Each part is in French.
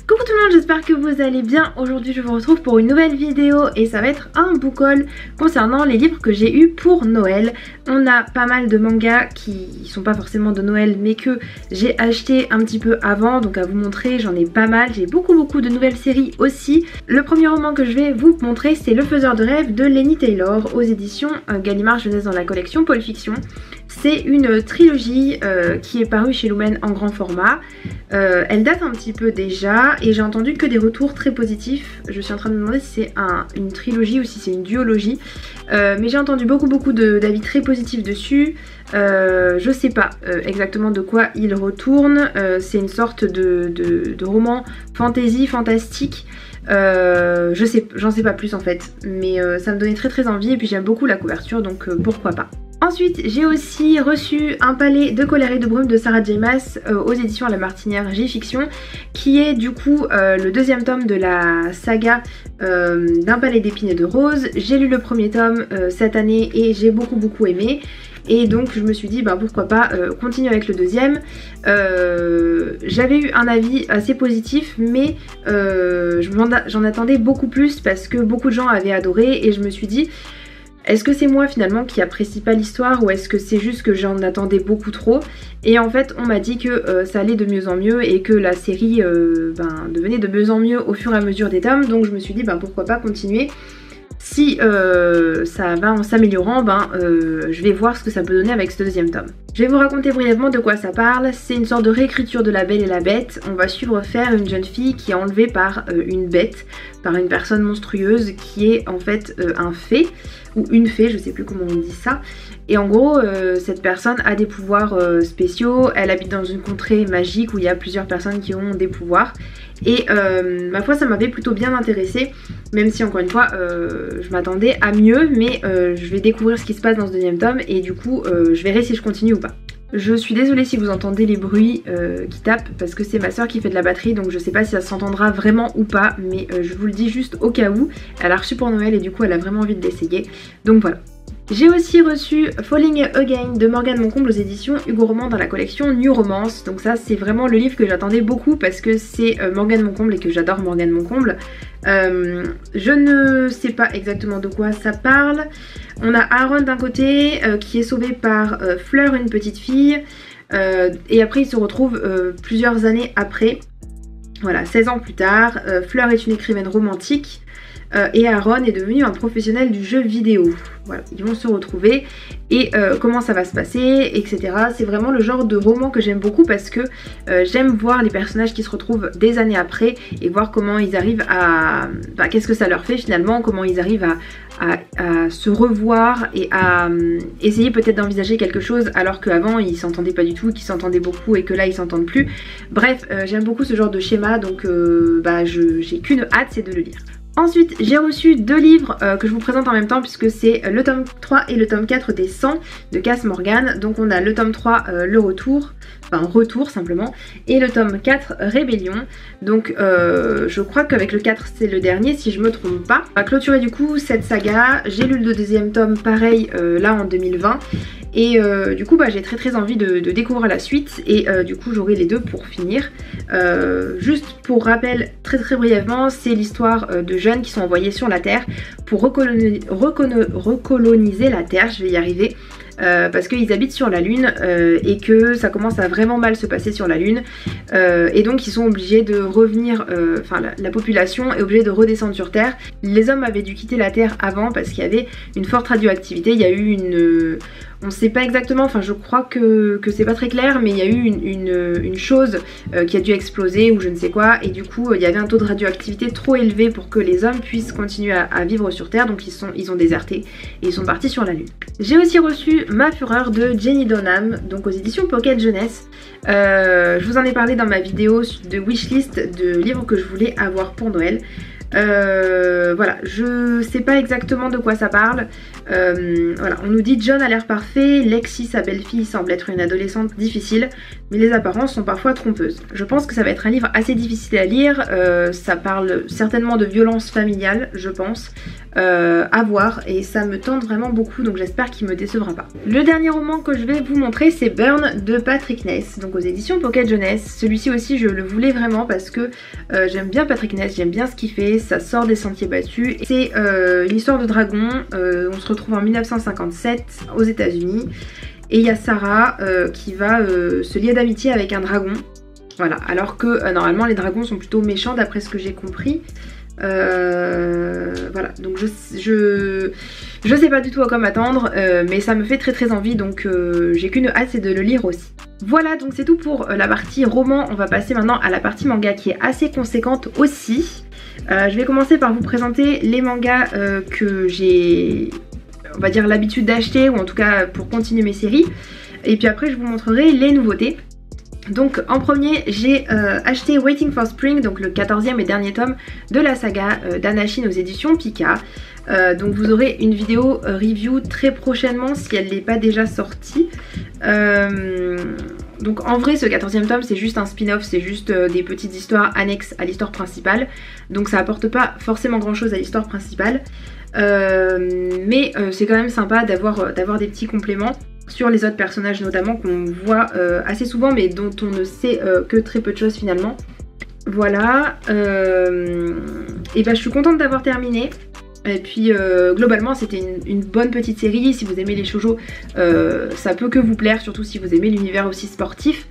Coucou tout le monde, j'espère que vous allez bien. Aujourd'hui je vous retrouve pour une nouvelle vidéo et ça va être un book haul concernant les livres que j'ai eu pour Noël. On a pas mal de mangas qui sont pas forcément de Noël mais que j'ai acheté un petit peu avant, donc à vous montrer j'en ai pas mal. J'ai beaucoup de nouvelles séries aussi. Le premier roman que je vais vous montrer c'est Le Faiseur de rêves de Laini Taylor aux éditions Gallimard Jeunesse dans la collection Pôle Fiction. C'est une trilogie qui est parue chez Lumen en grand format. Elle date un petit peu déjà et j'ai entendu que des retours très positifs. Je suis en train de me demander si c'est une trilogie ou si c'est une duologie. Mais j'ai entendu beaucoup d'avis très positifs dessus. Je sais pas exactement de quoi il retourne. C'est une sorte de roman fantasy, fantastique. J'en sais pas plus en fait. Mais ça me donnait très envie et puis j'aime beaucoup la couverture donc pourquoi pas. Ensuite, j'ai aussi reçu Un palais de colère et de brume de Sarah J. Maas aux éditions La Martinière J-Fiction, qui est du coup le deuxième tome de la saga d'Un palais d'épines et de roses. J'ai lu le premier tome cette année et j'ai beaucoup aimé. Et donc je me suis dit pourquoi pas continuer avec le deuxième. J'avais eu un avis assez positif mais j'en attendais beaucoup plus parce que beaucoup de gens avaient adoré et je me suis dit est-ce que c'est moi finalement qui apprécie pas l'histoire ou est-ce que c'est juste que j'en attendais beaucoup trop? Et en fait on m'a dit que ça allait de mieux en mieux et que la série devenait de mieux en mieux au fur et à mesure des tomes, donc je me suis dit pourquoi pas continuer. Si ça va en s'améliorant, je vais voir ce que ça peut donner avec ce deuxième tome. Je vais vous raconter brièvement de quoi ça parle. C'est une sorte de réécriture de La Belle et la Bête. On va suivre Fer, une jeune fille qui est enlevée par une bête, par une personne monstrueuse qui est en fait un fée, ou une fée, je sais plus comment on dit ça. Et en gros, cette personne a des pouvoirs spéciaux, elle habite dans une contrée magique où il y a plusieurs personnes qui ont des pouvoirs. Et ma foi ça m'avait plutôt bien intéressée, même si encore une fois je m'attendais à mieux, mais je vais découvrir ce qui se passe dans ce deuxième tome et du coup je verrai si je continue ou pas. Je suis désolée si vous entendez les bruits qui tapent parce que c'est ma soeur qui fait de la batterie, donc je sais pas si ça s'entendra vraiment ou pas, mais je vous le dis juste au cas où. Elle a reçu pour Noël et du coup elle a vraiment envie de l'essayer, donc voilà. J'ai aussi reçu Falling Again de Morgane Moncomble aux éditions Hugo Roman dans la collection New Romance. Donc ça c'est vraiment le livre que j'attendais beaucoup parce que c'est Morgane Moncomble et que j'adore Morgane Moncomble. Je ne sais pas exactement de quoi ça parle. On a Aaron d'un côté qui est sauvé par Fleur, une petite fille. Et après il se retrouve plusieurs années après. Voilà, 16 ans plus tard. Fleur est une écrivaine romantique. Et Aaron est devenu un professionnel du jeu vidéo. Voilà, ils vont se retrouver et comment ça va se passer, etc. C'est vraiment le genre de roman que j'aime beaucoup parce que j'aime voir les personnages qui se retrouvent des années après et voir comment ils arrivent à... qu'est-ce que ça leur fait finalement, comment ils arrivent à se revoir et à essayer peut-être d'envisager quelque chose alors qu'avant ils s'entendaient pas du tout, qu'ils s'entendaient beaucoup et que là ils s'entendent plus. Bref, j'aime beaucoup ce genre de schéma donc j'ai qu'une hâte, c'est de le lire. Ensuite j'ai reçu deux livres que je vous présente en même temps puisque c'est le tome 3 et le tome 4 des 100 de Cass Morgan. Donc on a le tome 3 le retour, retour simplement, et le tome 4 Rébellion. Donc je crois qu'avec le 4 c'est le dernier si je me trompe pas. On va clôturer du coup cette saga. J'ai lu le deuxième tome pareil là en 2020. Et du coup j'ai très envie de découvrir la suite et du coup j'aurai les deux pour finir. Juste pour rappel très brièvement, c'est l'histoire de jeunes qui sont envoyés sur la Terre pour recoloniser la Terre, je vais y arriver. Parce qu'ils habitent sur la Lune et que ça commence à vraiment mal se passer sur la Lune et donc ils sont obligés de revenir, la population est obligée de redescendre sur Terre. Les hommes avaient dû quitter la Terre avant parce qu'il y avait une forte radioactivité, il y a eu on ne sait pas exactement, je crois que c'est pas très clair, mais il y a eu une chose qui a dû exploser ou je ne sais quoi, et du coup il y avait un taux de radioactivité trop élevé pour que les hommes puissent continuer à vivre sur Terre, donc ils ont déserté et ils sont partis sur la Lune. J'ai aussi reçu Ma Fureur de Jenny Donham, donc aux éditions Pocket Jeunesse. Je vous en ai parlé dans ma vidéo de wishlist de livres que je voulais avoir pour Noël. Voilà, je sais pas exactement de quoi ça parle. Voilà, on nous dit John a l'air parfait, Lexi, sa belle-fille, semble être une adolescente difficile, mais les apparences sont parfois trompeuses. Je pense que ça va être un livre assez difficile à lire, ça parle certainement de violence familiale, je pense, à voir, et ça me tente vraiment beaucoup, donc j'espère qu'il me décevra pas. Le dernier roman que je vais vous montrer, c'est Burn de Patrick Ness, donc aux éditions Pocket Jeunesse. Celui-ci aussi, je le voulais vraiment parce que j'aime bien Patrick Ness, j'aime bien ce qu'il fait, ça sort des sentiers battus. C'est une histoire de dragon, on se retrouve en 1957 aux États-Unis et il y a Sarah qui va se lier d'amitié avec un dragon. Voilà, alors que normalement les dragons sont plutôt méchants d'après ce que j'ai compris. Voilà, donc je sais pas du tout à quoi m'attendre, mais ça me fait très envie, donc j'ai qu'une hâte, c'est de le lire aussi. Voilà, donc c'est tout pour la partie roman. On va passer maintenant à la partie manga qui est assez conséquente aussi. Je vais commencer par vous présenter les mangas que j'ai, on va dire, l'habitude d'acheter, ou en tout cas pour continuer mes séries. Et puis après je vous montrerai les nouveautés. Donc en premier j'ai acheté Waiting for Spring, donc le 14e et dernier tome de la saga d'Anachine aux éditions Pika. Donc vous aurez une vidéo review très prochainement si elle n'est pas déjà sortie. Donc en vrai ce 14e tome c'est juste un spin-off, c'est juste des petites histoires annexes à l'histoire principale. Donc ça apporte pas forcément grand chose à l'histoire principale. Mais c'est quand même sympa d'avoir des petits compléments sur les autres personnages notamment qu'on voit assez souvent mais dont on ne sait que très peu de choses finalement. Voilà, et bah je suis contente d'avoir terminé. Et puis globalement c'était une bonne petite série. Si vous aimez les shoujo, ça peut que vous plaire, surtout si vous aimez l'univers aussi sportif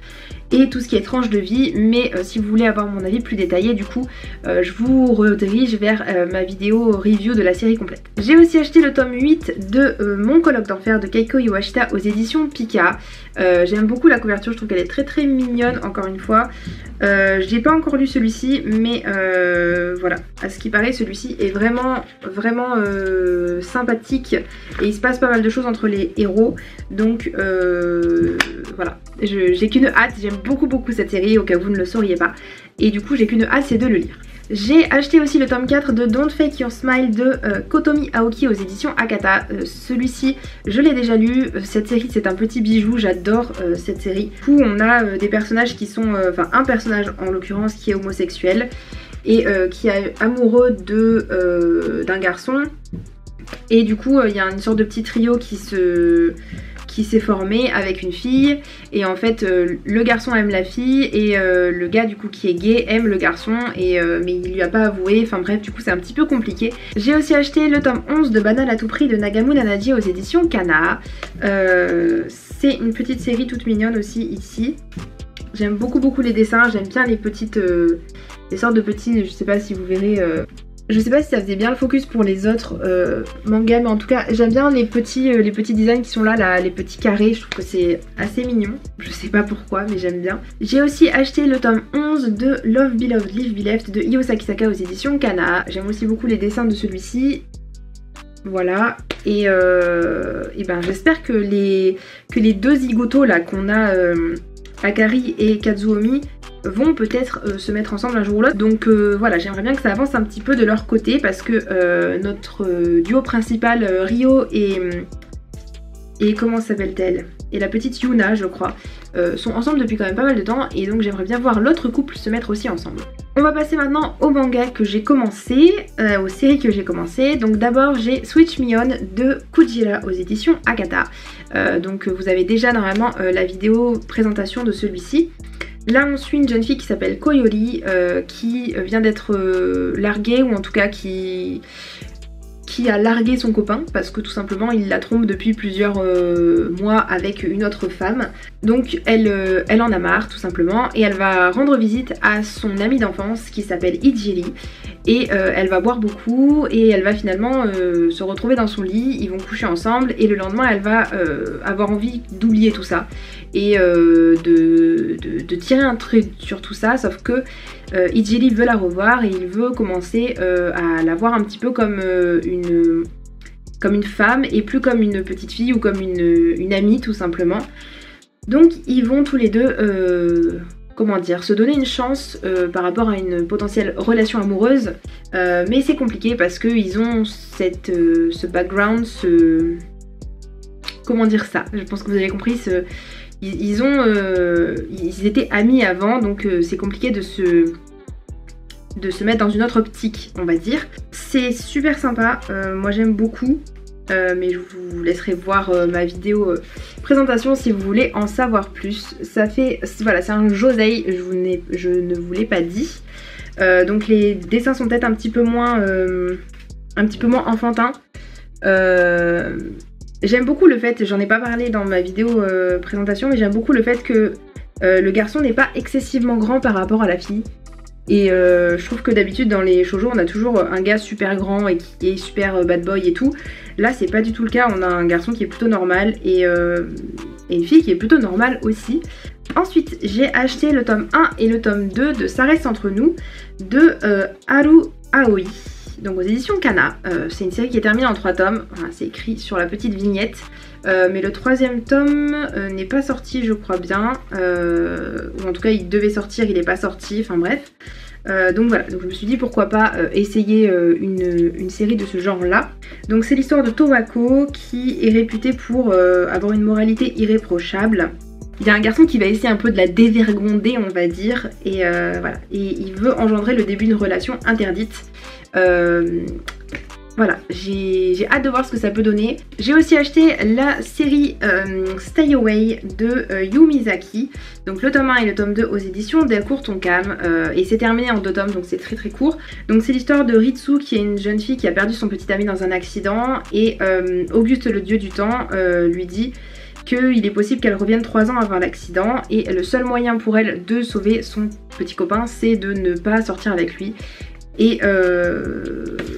et tout ce qui est tranche de vie. Mais si vous voulez avoir mon avis plus détaillé, du coup je vous redirige vers ma vidéo review de la série complète. J'ai aussi acheté le tome 8 de Mon colloque d'enfer de Keiko Iwashita aux éditions Pika. J'aime beaucoup la couverture, je trouve qu'elle est très mignonne encore une fois. J'ai pas encore lu celui-ci, mais voilà, à ce qui paraît celui-ci est vraiment sympathique et il se passe pas mal de choses entre les héros, donc voilà, j'ai qu'une hâte. J'aime beaucoup cette série, au cas où vous ne le sauriez pas, et du coup j'ai qu'une hâte, c'est de le lire. J'ai acheté aussi le tome 4 de Don't Fake Your Smile de Kotomi Aoki aux éditions Akata. Celui-ci, je l'ai déjà lu. Cette série, c'est un petit bijou. J'adore cette série. Du coup, on a des personnages qui sont... Enfin, un personnage en l'occurrence qui est homosexuel et qui est amoureux d'un garçon. Et du coup, il y a une sorte de petit trio qui s'est formé avec une fille, et en fait le garçon aime la fille et le gars du coup qui est gay aime le garçon, et mais il lui a pas avoué, enfin bref, du coup c'est un petit peu compliqué. J'ai aussi acheté le tome 11 de Banane à tout prix de Nagamu Nanaji aux éditions Kana. C'est une petite série toute mignonne aussi ici. J'aime beaucoup les dessins, j'aime bien les petites les sortes de petits, je sais pas si vous verrez, je sais pas si ça faisait bien le focus pour les autres mangas, mais en tout cas j'aime bien les petits designs qui sont là, les petits carrés. Je trouve que c'est assez mignon, je sais pas pourquoi mais j'aime bien. J'ai aussi acheté le tome 11 de Love Beloved Live Be Left de Io Sakisaka aux éditions Kana. J'aime aussi beaucoup les dessins de celui-ci. Voilà, et ben j'espère que les deux zigotos là qu'on a, Akari et Kazuomi, vont peut-être se mettre ensemble un jour ou l'autre. Donc voilà, j'aimerais bien que ça avance un petit peu de leur côté, parce que notre duo principal, Ryo et comment s'appelle-t-elle, et la petite Yuna je crois, sont ensemble depuis quand même pas mal de temps, et donc j'aimerais bien voir l'autre couple se mettre aussi ensemble. On va passer maintenant au manga que j'ai commencé, aux séries que j'ai commencé. Donc d'abord j'ai Switch Me On de Kujira aux éditions Akata. Donc vous avez déjà normalement la vidéo présentation de celui-ci. Là on suit une jeune fille qui s'appelle Koyori, qui vient d'être larguée, ou en tout cas qui a largué son copain parce que tout simplement il la trompe depuis plusieurs mois avec une autre femme. Donc elle en a marre tout simplement, et elle va rendre visite à son amie d'enfance qui s'appelle Ijiri, et elle va boire beaucoup et elle va finalement se retrouver dans son lit. Ils vont coucher ensemble et le lendemain elle va avoir envie d'oublier tout ça et de tirer un trait sur tout ça, sauf que Ijiri veut la revoir et il veut commencer à la voir un petit peu comme une femme et plus comme une petite fille ou comme une amie tout simplement. Donc ils vont tous les deux comment dire, se donner une chance par rapport à une potentielle relation amoureuse, mais c'est compliqué parce qu'ils ont ce background, comment dire ça, je pense que vous avez compris, ils étaient amis avant, donc c'est compliqué de se mettre dans une autre optique, on va dire. C'est super sympa, moi j'aime beaucoup. Mais je vous laisserai voir ma vidéo présentation si vous voulez en savoir plus. Voilà, c'est un josei, je ne vous l'ai pas dit. Donc les dessins sont peut-être un petit peu moins enfantins. J'aime beaucoup le fait, j'en ai pas parlé dans ma vidéo présentation, mais j'aime beaucoup le fait que le garçon n'est pas excessivement grand par rapport à la fille. Et je trouve que d'habitude dans les shoujo on a toujours un gars super grand et qui est super bad boy et tout. Là c'est pas du tout le cas, on a un garçon qui est plutôt normal et une fille qui est plutôt normale aussi. Ensuite j'ai acheté le tome 1 et le tome 2 de Ça reste entre nous de Haru Aoi, donc aux éditions Kana. C'est une série qui est terminée en 3 tomes, enfin, c'est écrit sur la petite vignette. Mais le 3e tome n'est pas sorti je crois bien, ou en tout cas il devait sortir, il n'est pas sorti, enfin bref. Donc voilà, donc je me suis dit pourquoi pas essayer une série de ce genre là. Donc c'est l'histoire de Towako qui est réputé pour avoir une moralité irréprochable. Il y a un garçon qui va essayer un peu de la dévergonder on va dire, et voilà, et il veut engendrer le début d'une relation interdite. Voilà, j'ai hâte de voir ce que ça peut donner. J'ai aussi acheté la série Stay Away de Yu Mizaki. Donc le tome 1 et le tome 2 aux éditions Delcourt Tonkam. Et c'est terminé en 2 tomes, donc c'est très très court. Donc c'est l'histoire de Ritsu qui est une jeune fille qui a perdu son petit ami dans un accident. Et Auguste, le dieu du temps, lui dit qu'il est possible qu'elle revienne 3 ans avant l'accident. Et le seul moyen pour elle de sauver son petit copain, c'est de ne pas sortir avec lui. Et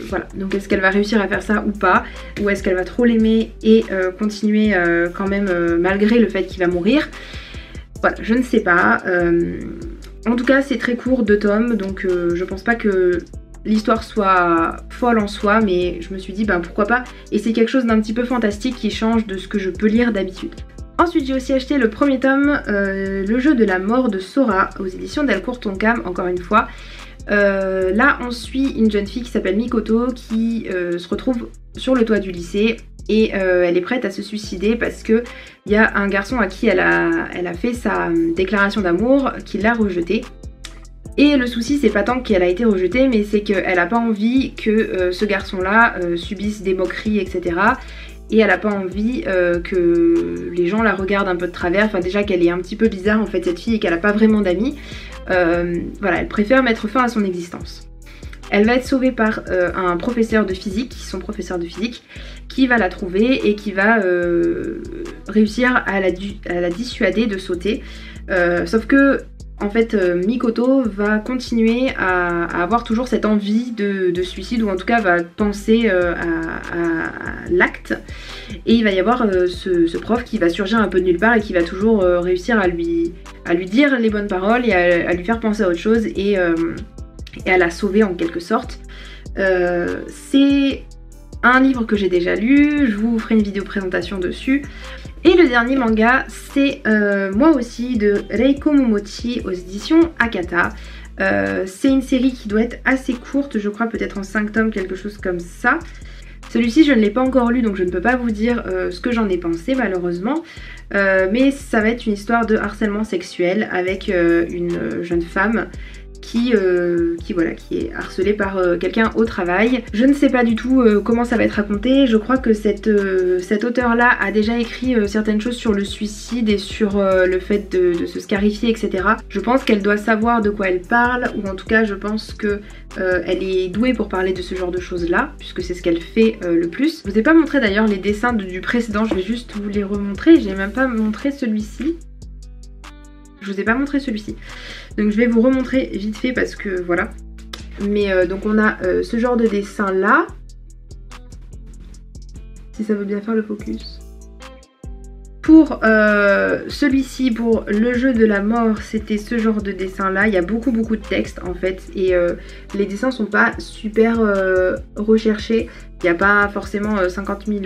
voilà, donc est-ce qu'elle va réussir à faire ça ou pas, ou est-ce qu'elle va trop l'aimer et continuer quand même malgré le fait qu'il va mourir. Voilà, je ne sais pas. En tout cas c'est très court, 2 tomes, donc je pense pas que l'histoire soit folle en soi, mais je me suis dit ben pourquoi pas, et c'est quelque chose d'un petit peu fantastique qui change de ce que je peux lire d'habitude. Ensuite j'ai aussi acheté le 1er tome, Le jeu de la mort de Sora aux éditions Delcourt Tonkam, encore une fois. Là on suit une jeune fille qui s'appelle Mikoto qui se retrouve sur le toit du lycée et elle est prête à se suicider parce que il y a un garçon à qui elle a fait sa déclaration d'amour qui l'a rejetée. Et le souci c'est pas tant qu'elle a été rejetée, mais c'est qu'elle a pas envie que ce garçon là subisse des moqueries etc. Et elle a pas envie que les gens la regardent un peu de travers, enfin déjà qu'elle est un petit peu bizarre en fait cette fille et qu'elle a pas vraiment d'amis. Voilà, elle préfère mettre fin à son existence. Elle va être sauvée par un professeur de physique, son professeur de physique, qui va la trouver et qui va réussir à la dissuader de sauter. Sauf que en fait Mikoto va continuer à avoir toujours cette envie de suicide, ou en tout cas va penser à l'acte, et il va y avoir ce prof qui va surgir un peu de nulle part et qui va toujours réussir à lui dire les bonnes paroles et à lui faire penser à autre chose et à la sauver en quelque sorte. C'est un livre que j'ai déjà lu, je vous ferai une vidéo présentation dessus. Et le dernier manga, c'est moi aussi de Reiko Momochi aux éditions Akata. C'est une série qui doit être assez courte, je crois peut-être en 5 tomes, quelque chose comme ça. Celui-ci je ne l'ai pas encore lu donc je ne peux pas vous dire ce que j'en ai pensé malheureusement. Mais ça va être une histoire de harcèlement sexuel avec une jeune femme qui est harcelée par quelqu'un au travail. Je ne sais pas du tout comment ça va être raconté. Je crois que cet auteur-là a déjà écrit certaines choses sur le suicide et sur le fait de se scarifier, etc. Je pense qu'elle doit savoir de quoi elle parle, ou en tout cas je pense que elle est douée pour parler de ce genre de choses-là, puisque c'est ce qu'elle fait le plus. Je vous ai pas montré d'ailleurs les dessins du précédent, je vais juste vous les remontrer. J'ai même pas montré celui-ci. Je vous ai pas montré celui-ci. Donc je vais vous remontrer vite fait parce que voilà. Mais donc on a ce genre de dessin là. Si ça veut bien faire le focus. Pour celui-ci, pour le jeu de la mort, c'était ce genre de dessin là. Il y a beaucoup de texte en fait. Et les dessins sont pas super recherchés. Il n'y a pas forcément 50 000...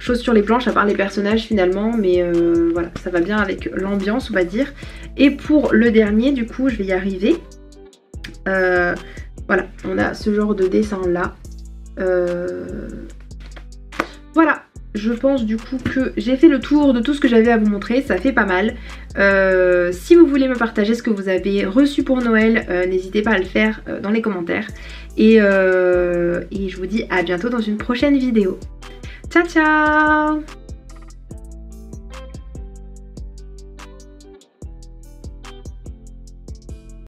choses sur les planches à part les personnages finalement, mais voilà, ça va bien avec l'ambiance on va dire. Et pour le dernier, du coup, je vais y arriver. Voilà, on a ce genre de dessin là. Voilà, je pense du coup que j'ai fait le tour de tout ce que j'avais à vous montrer, ça fait pas mal. Si vous voulez me partager ce que vous avez reçu pour Noël, n'hésitez pas à le faire dans les commentaires. Et je vous dis à bientôt dans une prochaine vidéo. Ciao ciao!